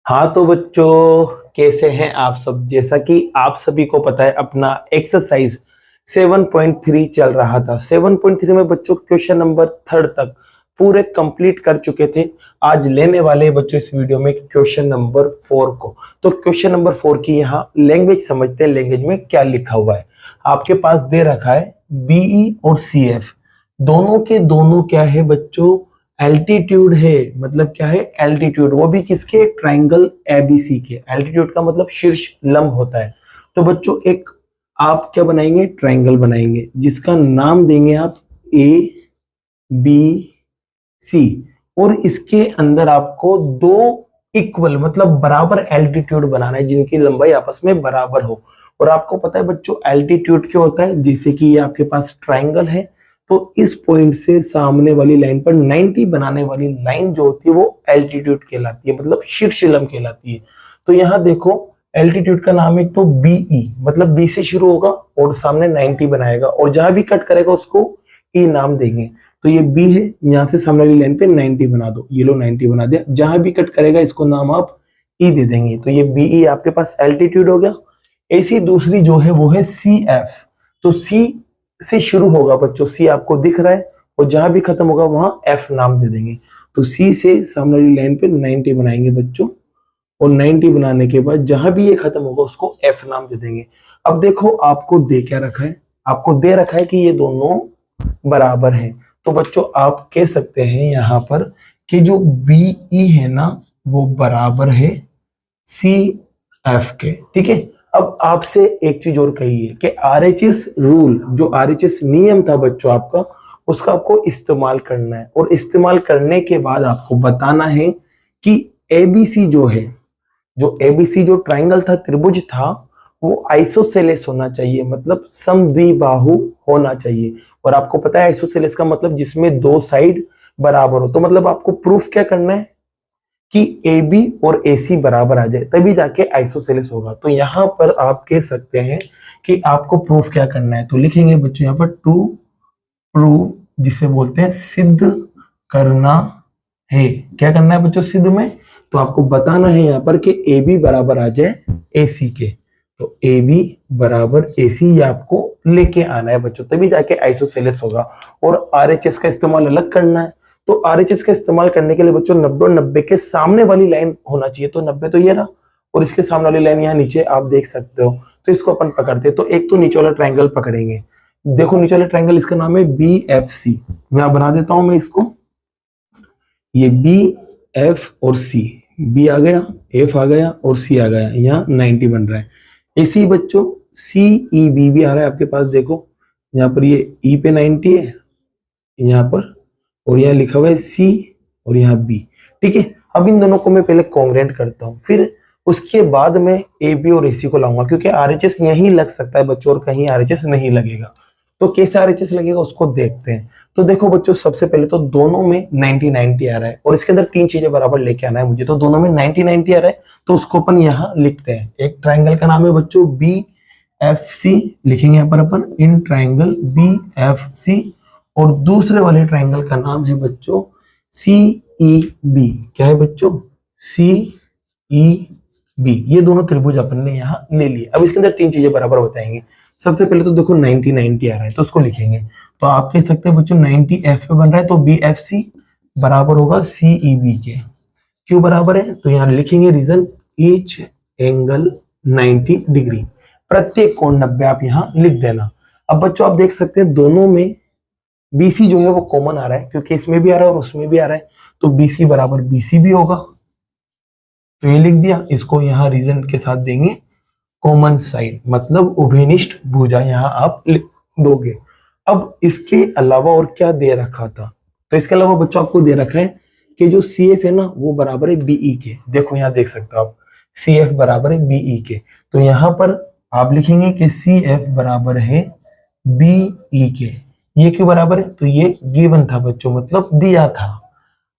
हाँ तो बच्चों, कैसे हैं आप सब। जैसा कि आप सभी को पता है, अपना एक्सरसाइज 7.3 चल रहा था। 7.3 में बच्चों क्वेश्चन नंबर 3 तक पूरे कंप्लीट कर चुके थे। आज लेने वाले हैं बच्चों इस वीडियो में क्वेश्चन नंबर 4 को। तो क्वेश्चन नंबर 4 की यहाँ लैंग्वेज समझते हैं, लैंग्वेज में क्या लिखा हुआ है। आपके पास दे रखा है बीई और सीएफ, दोनों के दोनों क्या है बच्चों, एल्टीट्यूड है। मतलब क्या है, एल्टीट्यूड, वो भी किसके, ट्राइंगल एबीसी के। एल्टीट्यूड का मतलब शीर्ष लंब होता है। तो बच्चों एक आप क्या बनाएंगे, ट्राइंगल बनाएंगे जिसका नाम देंगे आप ए बी सी। और इसके अंदर आपको दो इक्वल मतलब बराबर एल्टीट्यूड बनाना है जिनकी लंबाई आपस में बराबर हो। और आपको पता है बच्चों एल्टीट्यूड क्या होता है, जैसे कि ये आपके पास ट्राइंगल है, तो इस पॉइंट से सामने वाली लाइन पर 90 बनाने वाली लाइन जो होती है वो एल्टीट्यूड कहलाती है, मतलब शीर्ष लंब कहलाती है। तो यहाँ देखो एल्टीट्यूड का नाम एक तो बीई, मतलब बी से शुरू होगा और सामने 90 बनाएगा, और जहां भी कट करेगा उसको ई नाम देंगे। तो ये बी है, यहां से सामने वाली लाइन पे 90 बना दो, ये लो 90 बना दिया। जहां भी कट करेगा इसको नाम आप ई दे देंगे। तो ये बीई आपके पास एल्टीट्यूड हो गया। ऐसी दूसरी जो है वो है सी एफ। तो सी से शुरू होगा बच्चों, सी आपको दिख रहा है, और जहां भी खत्म होगा वहां एफ नाम दे देंगे। तो सी से सामने वाली लाइन पे 90 बनाएंगे बच्चों, और 90 बनाने के बाद जहां भी ये खत्म होगा उसको एफ नाम दे देंगे। अब देखो आपको दे क्या रखा है, आपको दे रखा है कि ये दोनों बराबर हैं। तो बच्चों आप कह सकते हैं यहाँ पर कि जो बीई है ना वो बराबर है सी एफ के। ठीक है। अब आपसे एक चीज और कही है कि आरएचएस रूल, जो आरएचएस नियम था बच्चों आपका, उसका आपको इस्तेमाल करना है। और इस्तेमाल करने के बाद आपको बताना है कि एबीसी जो है, जो एबीसी जो ट्राइंगल था, त्रिभुज था, वो आइसोसेलेस होना चाहिए, मतलब समद्विबाहु होना चाहिए। और आपको पता है आइसोसेलेस का मतलब जिसमें दो साइड बराबर हो। तो मतलब आपको प्रूफ क्या करना है कि ए बी और ए सी बराबर आ जाए, तभी जाके आइसोसेलेस होगा। तो यहां पर आप कह सकते हैं कि आपको प्रूफ क्या करना है। तो लिखेंगे बच्चों यहाँ पर टू प्रूव, जिसे बोलते हैं सिद्ध करना है। क्या करना है बच्चों, सिद्ध में। तो आपको बताना है यहाँ पर कि ए बी बराबर आ जाए ए सी के। तो ए बी बराबर ए सी ये आपको लेके आना है बच्चों, तभी जाके आइसोसेलेस होगा। और आरएचएस का इस्तेमाल अलग करना है। तो आरएचएस का इस्तेमाल करने के लिए बच्चों 90 और 90 के सामने वाली लाइन होना चाहिए। तो 90 तो ये रहा, और इसके सामने वाली लाइन यहाँ नीचे आप देख सकते हो। तो इसको अपन पकड़ते हैं। तो एक तो नीचे वाला ट्राइंगल पकड़ेंगे। देखो नीचे वाले ट्राइंगल, इसका नाम है बी एफ सी। मैं बना देता हूं मैं इसको, ये बी एफ और सी, बी आ गया, एफ आ गया और सी आ गया। यहाँ 90 बन रहा है। ऐसे ही बच्चों सी ई बी भी आ रहा है आपके पास। देखो यहाँ पर ये ई पे 90 है यहाँ पर, और यहाँ लिखा हुआ है सी, और यहाँ बी। ठीक है। अब इन दोनों को मैं पहले कॉन्ग्रेंट करता हूँ, फिर उसके बाद मैं ए बी और ए सी को लाऊंगा, क्योंकि आरएचएस यहीं लग सकता है बच्चों और कहीं आरएचएस नहीं लगेगा। तो कैसे आरएचएस लगेगा उसको देखते हैं। तो देखो बच्चों सबसे पहले तो दोनों में 90 90 आ रहा है, और इसके अंदर तीन चीजें बराबर लेके आना है मुझे। तो दोनों में 90 90 आ रहा है, तो उसको अपन यहाँ लिखते हैं। एक ट्राइंगल का नाम है बच्चों बी एफ सी, लिखेंगे यहाँ पर अपन in triangle B F C. और दूसरे वाले ट्राइंगल का नाम है बच्चों सी ई बी। क्या है बच्चों, सी ई बी। ये दोनों त्रिभुज अपन ने यहाँ ले लिए। अब इसके अंदर तीन चीजें बराबर बताएंगे। सबसे पहले तो देखो 90 90 आ रहा है, तो उसको लिखेंगे। तो आप कह सकते हैं बच्चों 90 एफ पे बन रहा है, तो बी एफ सी बराबर होगा सी ई बी के। क्यों बराबर है, तो यहाँ लिखेंगे रीजन, ईच एंगल 90 डिग्री, प्रत्येक कोण 90 आप यहाँ लिख देना। अब बच्चों आप देख सकते हैं दोनों में बीसी जो है वो कॉमन आ रहा है, क्योंकि इसमें भी आ रहा है और उसमें भी आ रहा है। तो बीसी बराबर बीसी भी होगा। तो ये लिख दिया, इसको यहाँ रीजन के साथ देंगे कॉमन साइड, मतलब उभयनिष्ठ भुजा यहाँ आप दोगे। अब इसके अलावा और क्या दे रखा था, तो इसके अलावा बच्चों आपको दे रखा है कि जो सी एफ है ना वो बराबर है बीई के। देखो यहाँ देख सकते हो आप, सी एफ बराबर है बीई के। तो यहाँ पर आप लिखेंगे कि सी एफ बराबर है बीई के। ये क्यों बराबर है, तो ये गिवन था बच्चों, मतलब दिया था।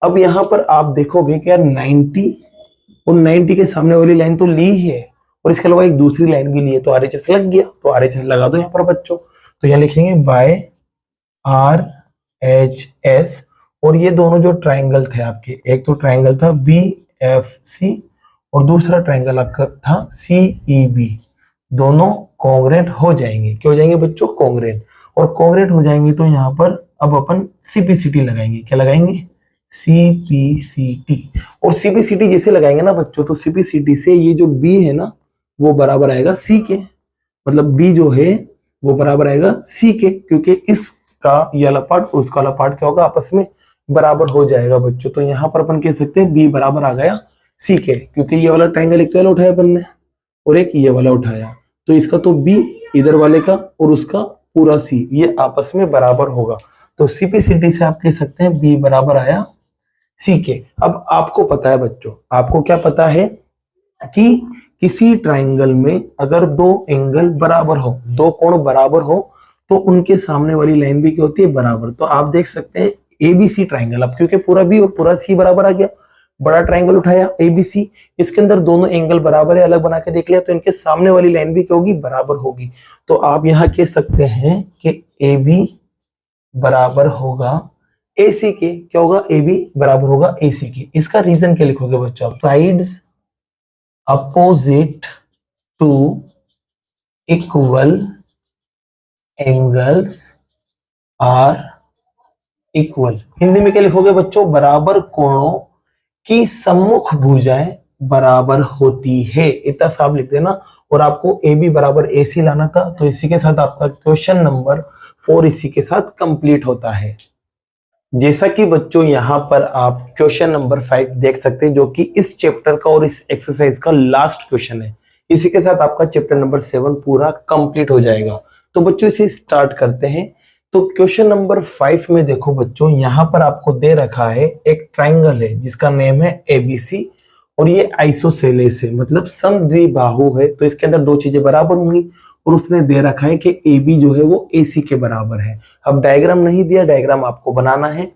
अब यहाँ पर आप देखोगे कि यार 90 और 90 के सामने वाली लाइन तो ली है, और इसके अलावा एक दूसरी लाइन भी ली है, तो आरएचएस लग गया। तो आरएचएस लगा दो यहाँ पर बच्चों। तो यहाँ लिखेंगे बाय आर एच एस। और ये दोनों जो ट्राइंगल थे आपके, एक तो ट्राइंगल था बी एफ सी, और दूसरा ट्राइंगल आपका था CEB, दोनों कॉन्ग्रेंट हो जाएंगे। क्या हो जाएंगे बच्चों? कॉन्ग्रेंट। और कॉन्ग्रेंट हो जाएंगे तो यहाँ पर अब अपन CPCT लगाएंगे। क्या लगाएंगे? CPCT। और CPCT जैसे लगाएंगे ना बच्चों, तो CPCT से ये जो B है ना वो बराबर आएगा C के, मतलब B जो है वो बराबर आएगा C के, क्योंकि इसका ये वाला पार्ट और उसका वाला पार्ट क्या होगा? आपस में बराबर हो जाएगा बच्चों। तो यहाँ पर अपन कह सकते हैं B बराबर आ गया C के, क्योंकि ये वाला ट्राइंगल एक वाला उठाया अपन ने और एक ये वाला उठाया, तो इसका तो B इधर वाले का और उसका पूरा C ये आपस में बराबर होगा। तो CPCT से आप कह सकते हैं B बराबर आया C के। अब आपको पता है बच्चों, आपको क्या पता है कि किसी ट्राइंगल में अगर दो एंगल बराबर हो, दो कोण बराबर हो, तो उनके सामने वाली लाइन भी क्या होती है? बराबर। तो आप देख सकते हैं ABC ट्राइंगल, अब क्योंकि पूरा B और पूरा C बराबर आ गया, बड़ा ट्राइंगल उठाया ABC, इसके अंदर दोनों एंगल बराबर है, अलग बना के देख लिया, तो इनके सामने वाली लाइन भी क्या होगी? बराबर होगी। तो आप यहां कह सकते हैं कि AB बराबर होगा AC के। क्या होगा? AB बराबर होगा AC के। इसका रीजन क्या लिखोगे बच्चों? Sides opposite to equal angles are equal. Hindi में क्या लिखोगे बच्चों? बराबर कोणों की सम्मुख भुजाएं बराबर होती है। इतना साफ लिख देना। और आपको AB बराबर AC लाना था, तो इसी के साथ आपका क्वेश्चन नंबर 4 इसी के साथ कंप्लीट होता है। जैसा कि बच्चों यहाँ पर आप क्वेश्चन नंबर 5 देख सकते हैं, जो कि इस चैप्टर का और इस एक्सरसाइज का लास्ट क्वेश्चन है। इसी के साथ आपका चैप्टर नंबर 7 पूरा कंप्लीट हो जाएगा। तो बच्चों इसे स्टार्ट करते हैं। तो क्वेश्चन नंबर 5 में देखो बच्चों, यहाँ पर आपको दे रखा है एक ट्राइंगल है जिसका नेम है ABC, और ये आइसोसेलेस है, मतलब समद्विबाहु है। तो इसके अंदर दो चीजें बराबर होंगी, और उसने दे रखा है कि AB जो है वो AC के बराबर है। अब डायग्राम नहीं दिया, डायग्राम आपको बनाना है,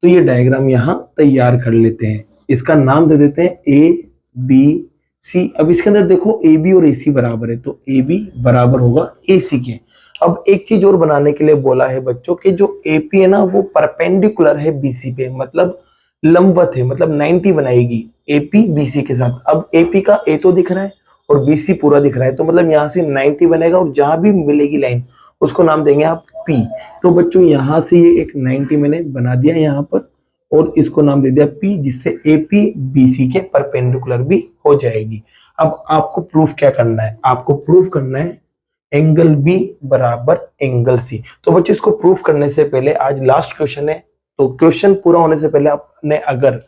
तो ये डायग्राम यहाँ तैयार कर लेते हैं। इसका नाम दे देते हैं ABC। अब इसके अंदर देखो AB और AC बराबर है, तो AB बराबर होगा AC के। अब एक चीज और बनाने के लिए बोला है बच्चों कि जो AP है ना वो परपेंडिकुलर है BC पे, मतलब लंबवत है, मतलब 90 बनाएगी AP BC के साथ। अब AP का A तो दिख रहा है और BC पूरा दिख रहा है, तो मतलब यहाँ से 90 बनेगा, और जहां भी मिलेगी लाइन उसको नाम देंगे आप P। तो बच्चों यहाँ से ये एक 90 मैंने बना दिया यहाँ पर, और इसको नाम दे दिया P, जिससे AP BC के परपेंडिकुलर भी हो जाएगी। अब आपको प्रूफ क्या करना है? आपको प्रूफ करना है एंगल B बराबर एंगल C। तो बच्चों इसको प्रूफ करने से पहले आज लास्ट क्वेश्चन है, तो क्वेश्चन पूरा होने से पहले आपने अगर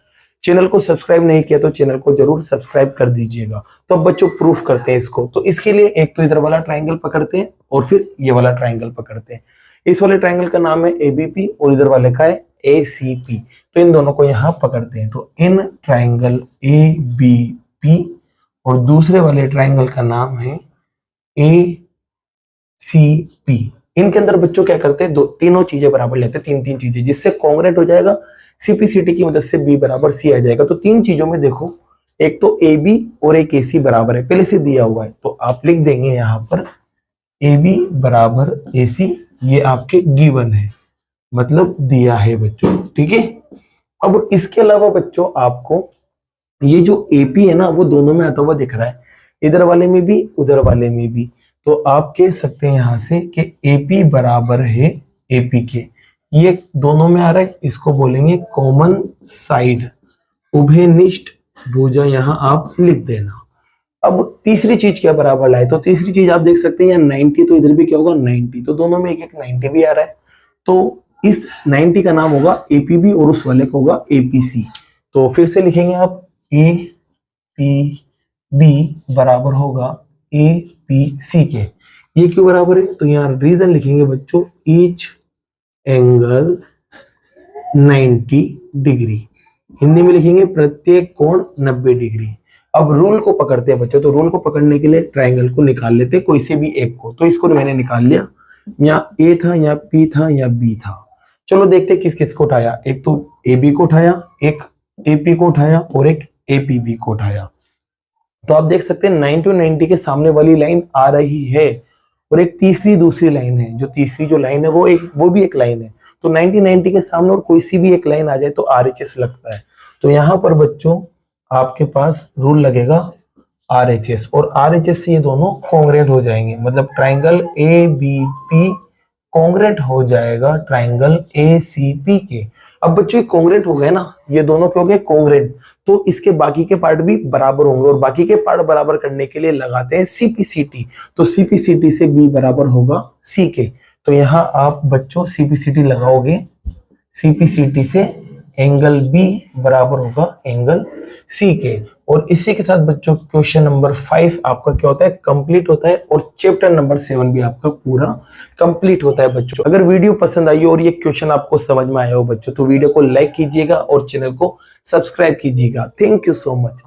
चैनल को सब्सक्राइब नहीं किया तो चैनल को जरूर सब्सक्राइब कर दीजिएगा। तो अब बच्चों प्रूफ करते हैं इसको। तो इसके लिए एक तो इधर वाला ट्राइंगल पकड़ते हैं और फिर ये वाला ट्राइंगल पकड़ते हैं। इस वाले ट्राइंगल का नाम है ABP और इधर वाले का है ACP। तो इन दोनों को यहाँ पकड़ते हैं। तो इन ट्राइंगल ABP और दूसरे वाले ट्राइंगल का नाम है ACP। इनके अंदर बच्चों क्या करते हैं? दो तीनों चीजें बराबर लेते हैं, तीन तीन चीजें, जिससे कॉन्ग्रेंट हो जाएगा। CPCT की मदद से B बराबर C आ जाएगा। तो तीन चीजों में देखो, एक तो AB और एक AC बराबर है, पहले से दिया हुआ है, तो आप लिख देंगे यहाँ पर AB बराबर AC। ये आपके गिवन है, मतलब दिया है बच्चों, ठीक है। अब इसके अलावा बच्चों आपको ये जो AP है ना वो दोनों में आता हुआ दिख रहा है, इधर वाले में भी उधर वाले में भी। तो आप कह सकते हैं यहां से कि AP बराबर है AP के, ये दोनों में आ रहा है, इसको बोलेंगे कॉमन साइड, उभयनिष्ठ भुजा, यहां आप लिख देना। अब तीसरी चीज क्या बराबर लाए? तो तीसरी चीज आप देख सकते हैं यहाँ 90, तो इधर भी क्या होगा 90, तो दोनों में एक एक 90 भी आ रहा है। तो इस 90 का नाम होगा APB और उस वाले का होगा APC। तो फिर से लिखेंगे आप APB बराबर होगा APC के। ये क्यों बराबर है? तो यहाँ रीजन लिखेंगे बच्चों, ईच एंगल 90 डिग्री, हिंदी में लिखेंगे प्रत्येक कोण 90 डिग्री। अब रूल को पकड़ते हैं बच्चों। तो रूल को पकड़ने के लिए ट्राइंगल को निकाल लेते हैं, कोई से भी एक को। तो इसको मैंने निकाल लिया, यहाँ A था, यहाँ P था, यहाँ B था। चलो देखते हैं किस किस को उठाया। एक तो AB को उठाया, एक AP को उठाया और एक APB को उठाया। तो आप देख सकते हैं 90 और 90 के सामने वाली लाइन आ रही है, और एक तीसरी दूसरी लाइन है, जो तीसरी जो लाइन है वो भी एक लाइन है। तो 90 90 के सामने और कोई सी भी एक लाइन आ जाए तो RHS लगता है। तो यहाँ पर बच्चों आपके पास रूल लगेगा RHS, और RHS से ये दोनों कॉन्ग्रेंट हो जाएंगे, मतलब ट्राइंगल ABP कॉन्ग्रेंट हो जाएगा ट्राइंगल ACP के। अब बच्चों ये कॉन्ग्रेंट हो गए ना, ये दोनों क्यों हो गए कॉन्ग्रेंट, तो इसके बाकी के पार्ट भी बराबर होंगे, और बाकी के पार्ट बराबर करने के लिए लगाते हैं CPCT। तो CPCT से B बराबर होगा C के, तो यहाँ आप बच्चों CPCT लगाओगे, CPCT से एंगल B बराबर होगा एंगल C के। और इसी के साथ बच्चों क्वेश्चन नंबर 5 आपका क्या होता है, कंप्लीट होता है, और चैप्टर नंबर 7 भी आपका पूरा कंप्लीट होता है बच्चों। अगर वीडियो पसंद आई हो और ये क्वेश्चन आपको समझ में आया हो बच्चों, तो वीडियो को लाइक कीजिएगा और चैनल को सब्सक्राइब कीजिएगा। Thank you so much.